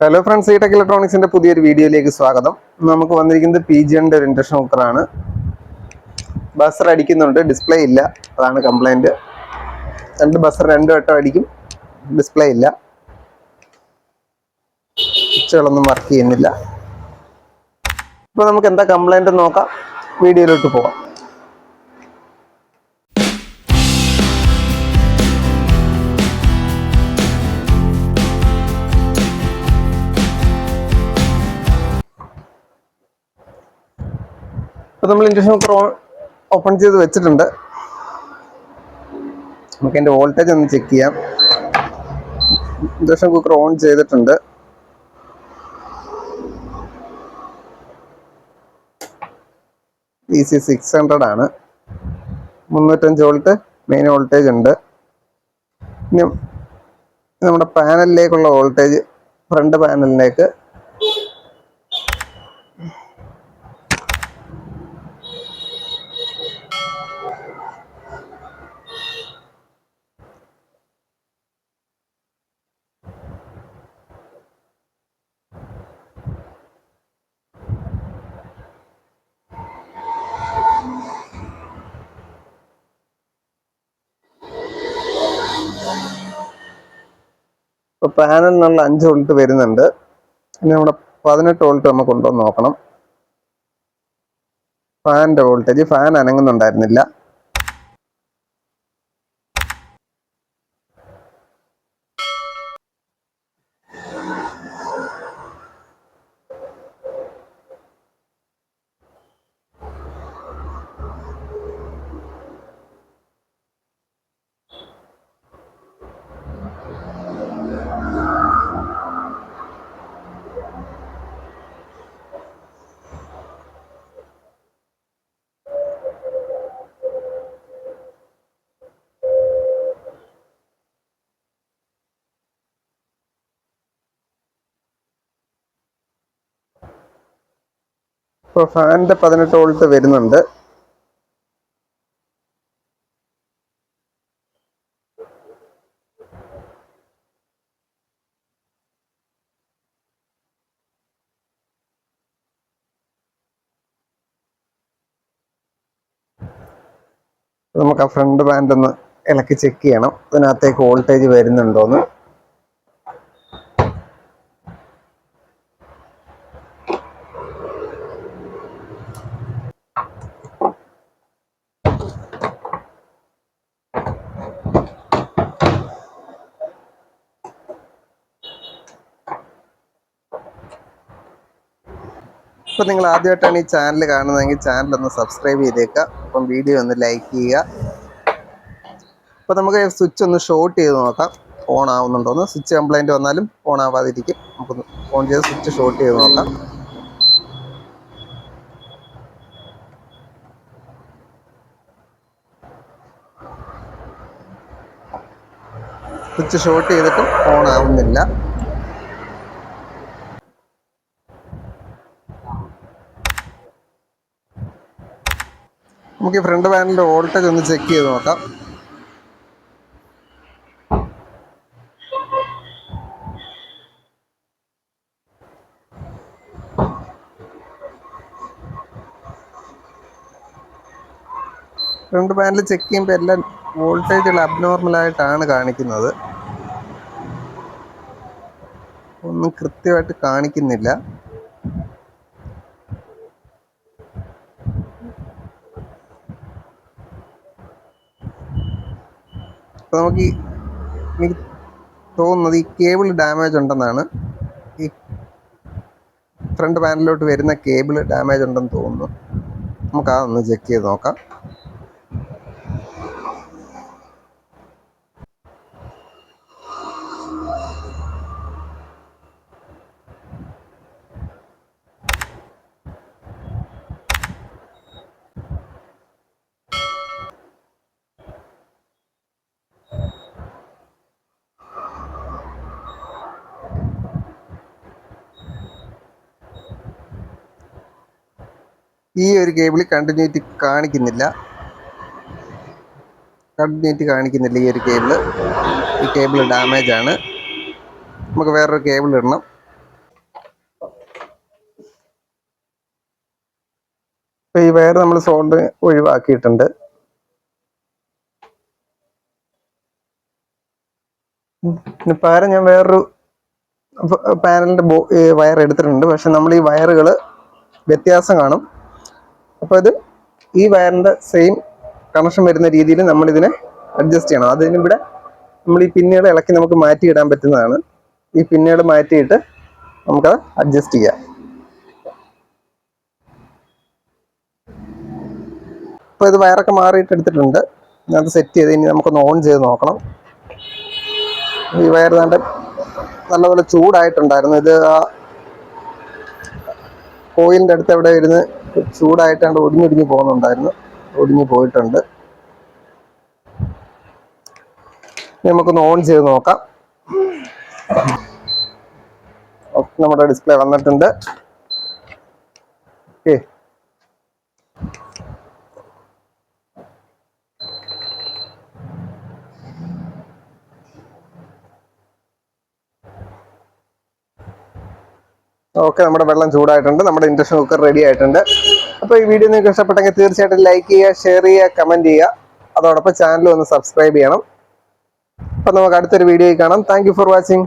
Hello friends, tech ഇലക്ട്രോണിക്സിന്റെ പുതിയൊരു വീഡിയോയിലേക്ക് സ്വാഗതം. നമുക്ക് വന്നിരിക്കുന്നത് PGന്റെ ഒരു ഇൻഡക്ഷൻ കുക്കറാണ്. ബസർ അടിക്കുന്നുണ്ട്, ഡിസ്പ്ലേ ഇല്ല, അതാണ് കംപ്ലൈന്റ്. രണ്ട് വട്ടം അടിക്കും, ഡിസ്പ്ലേ ഇല്ല, സ്വിച്ചുകളൊന്നും വർക്ക് ചെയ്യുന്നില്ല. ഇപ്പോൾ നമുക്ക് എന്താ കംപ്ലൈന്റ് നോക്കാം, വീഡിയോയിലോട്ട് പോകാം. ഇപ്പോൾ നമ്മൾ ഇൻഡക്ഷൻ കുക്കർ ഓപ്പൺ ചെയ്ത് വെച്ചിട്ടുണ്ട്. നമുക്ക് അതിൻ്റെ വോൾട്ടേജ് ഒന്ന് ചെക്ക് ചെയ്യാം. ഇൻഡക്ഷൻ കുക്കർ ഓൺ ചെയ്തിട്ടുണ്ട്. DC 600 ആണ്. 305 വോൾട്ട് മെയിൻ വോൾട്ടേജ് ഉണ്ട്. ഇനി നമ്മുടെ പാനലിലേക്കുള്ള വോൾട്ടേജ്, ഫ്രണ്ട് പാനലിലേക്ക് ഇപ്പോൾ പാനലിനുള്ള 5 വോൾട്ട് വരുന്നുണ്ട്. ഇനി നമ്മുടെ 18 വോൾട്ട് നമുക്ക് കൊണ്ടുവന്ന് നോക്കണം. ഫാനിൻ്റെ വോൾട്ടേജ്, ഫാൻ അനങ്ങുന്നുണ്ടായിരുന്നില്ല. ഇപ്പോൾ ഫാനിൻ്റെ 18 വോൾട്ട് വരുന്നുണ്ട്. നമുക്ക് ആ ഫ്രണ്ട് ബാൻഡ് ഒന്ന് ഇളക്കി ചെക്ക് ചെയ്യണം, ഇതിനകത്തേക്ക് വോൾട്ടേജ് വരുന്നുണ്ടോന്ന്. ഇപ്പം നിങ്ങൾ ആദ്യമായിട്ടാണ് ഈ ചാനൽ കാണുന്നതെങ്കിൽ ചാനൽ ഒന്ന് സബ്സ്ക്രൈബ് ചെയ്തേക്കുക. അപ്പം വീഡിയോ ഒന്ന് ലൈക്ക് ചെയ്യുക. അപ്പോൾ നമുക്ക് സ്വിച്ച് ഒന്ന് ഷോർട്ട് ചെയ്ത് നോക്കാം, ഓൺ ആവുന്നുണ്ടോയെന്ന്. സ്വിച്ച് കംപ്ലൈൻറ്റ് വന്നാലും ഓൺ ആവാതിരിക്കും. നമുക്കൊന്ന് ഓൺ ചെയ്ത് സ്വിച്ച് ഷോർട്ട് ചെയ്ത് നോക്കാം. സ്വിച്ച് ഷോർട്ട് ചെയ്തിട്ടും ഓൺ ആവുന്നില്ല. നമുക്ക് ഈ ഫ്രണ്ട് പാനലിൻ്റെ വോൾട്ടേജ് ഒന്ന് ചെക്ക് ചെയ്ത് നോക്കാം. ഫ്രണ്ട് പാനൽ ചെക്ക് ചെയ്യുമ്പോൾ എല്ലാം വോൾട്ടേജുകൾ അബ്നോർമലായിട്ടാണ് കാണിക്കുന്നത്, ഒന്നും കൃത്യമായിട്ട് കാണിക്കുന്നില്ല. അപ്പോൾ എനിക്ക് തോന്നുന്നത് ഈ കേബിൾ ഡാമേജ് ഉണ്ടെന്നാണ്. ഈ ഫ്രണ്ട് പാനലിലോട്ട് വരുന്ന കേബിൾ ഡാമേജ് ഉണ്ടെന്ന് തോന്നുന്നു. നമുക്ക് അതൊന്ന് ചെക്ക് ചെയ്ത് നോക്കാം. ഈ ഒരു കേബിൾ കണ്ടിന്യൂറ്റി കാണിക്കുന്നില്ല. ഈ ഒരു കേബിൾ ഡാമേജ് ആണ്. നമുക്ക് വേറൊരു കേബിൾ ഇടണം. ഇപ്പൊ ഈ വയർ നമ്മൾ സോൾഡ് ഒഴിവാക്കിയിട്ടുണ്ട്. പകരം ഞാൻ വേറൊരു പാനലിന്റെ വയർ എടുത്തിട്ടുണ്ട്. പക്ഷെ നമ്മൾ ഈ വയറുകൾ വ്യത്യാസം കാണും. അപ്പോൾ ഇത് ഈ വയറിന്റെ സെയിം കണക്ഷൻ വരുന്ന രീതിയിൽ നമ്മളിതിനെ അഡ്ജസ്റ്റ് ചെയ്യണം. അതിനിവിടെ നമ്മൾ ഈ പിന്നുകൾ ഇളക്കി നമുക്ക് മാറ്റിയിടാൻ പറ്റുന്നതാണ്. ഈ പിന്നുകൾ മാറ്റിയിട്ട് നമുക്കത് അഡ്ജസ്റ്റ് ചെയ്യാം. ഇപ്പോൾ ഇത് വയറൊക്കെ മാറിയിട്ട് എടുത്തിട്ടുണ്ട്. അത് സെറ്റ് ചെയ്ത് ഇനി നമുക്കൊന്ന് ഓൺ ചെയ്ത് നോക്കണം. ഈ വയർ നല്ലപോലെ ചൂടായിട്ടുണ്ടായിരുന്നു. ഇത് ആ കോയിലിൻ്റെ അടുത്ത് എവിടെ ഇരുന്ന് ചൂടായിട്ടാണ്ട് ഒടിഞ്ഞൊടിഞ്ഞ് പോകുന്നുണ്ടായിരുന്നു. ഒടിഞ്ഞ് പോയിട്ടുണ്ട്. നമുക്കൊന്ന് ഓൺ ചെയ്ത് നോക്കാം. നമ്മുടെ ഡിസ്പ്ലേ വന്നിട്ടുണ്ട്. ഓക്കെ, നമ്മുടെ വെള്ളം ചൂടായിട്ടുണ്ട്. നമ്മുടെ ഇൻഡക്ഷൻ കുക്കർ റെഡി ആയിട്ടുണ്ട്. അപ്പോൾ ഈ വീഡിയോ നിങ്ങൾക്ക് ഇഷ്ടപ്പെട്ടെങ്കിൽ തീർച്ചയായിട്ടും ലൈക്ക് ചെയ്യുക, ഷെയർ ചെയ്യുക, കമൻറ്റ് ചെയ്യുക. അതോടൊപ്പം ചാനൽ ഒന്ന് സബ്സ്ക്രൈബ് ചെയ്യണം. അപ്പോൾ നമുക്ക് അടുത്തൊരു വീഡിയോയിൽ കാണാം. Thank you for watching.